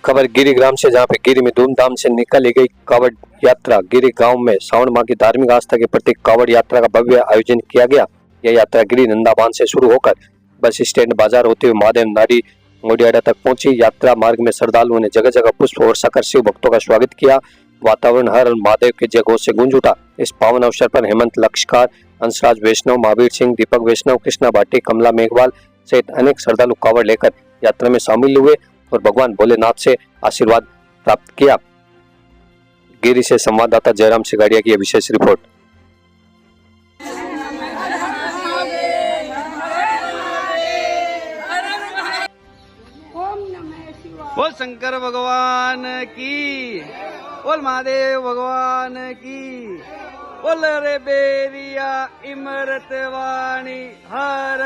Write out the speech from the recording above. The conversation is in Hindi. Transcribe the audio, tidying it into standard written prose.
खबर गिरी ग्राम से, जहां पे गिरी में धूमधाम से निकाली गई कावड़ यात्रा। गिरी गांव में श्रावण माह की धार्मिक आस्था के प्रतीक कावड़ यात्रा का भव्य आयोजन किया गया। यह यात्रा गिरी नंदा बांध से शुरू होकर बस स्टैंड बाजार होते हुए महादेव नारी मोडियाडा तक पहुंची। यात्रा मार्ग में श्रद्धालुओं ने जगह जगह पुष्प वर्षा कर शिव भक्तों का स्वागत किया। वातावरण हर महादेव के जय घोष से गूंज उठा। इस पावन अवसर पर हेमंत लक्षकार, अंशराज वैष्णव, महावीर सिंह, दीपक वैष्णव, कृष्णा भाटी, कमला मेघवाल सहित अनेक श्रद्धालु कावड़ लेकर यात्रा में शामिल हुए और भगवान भोलेनाथ से आशीर्वाद प्राप्त किया। गिरी से संवाददाता जयराम सिगाड़िया की विशेष रिपोर्ट। बोल शंकर भगवान की, बोल महादेव भगवान की, बोल रे बेरिया इमरत वाणी हर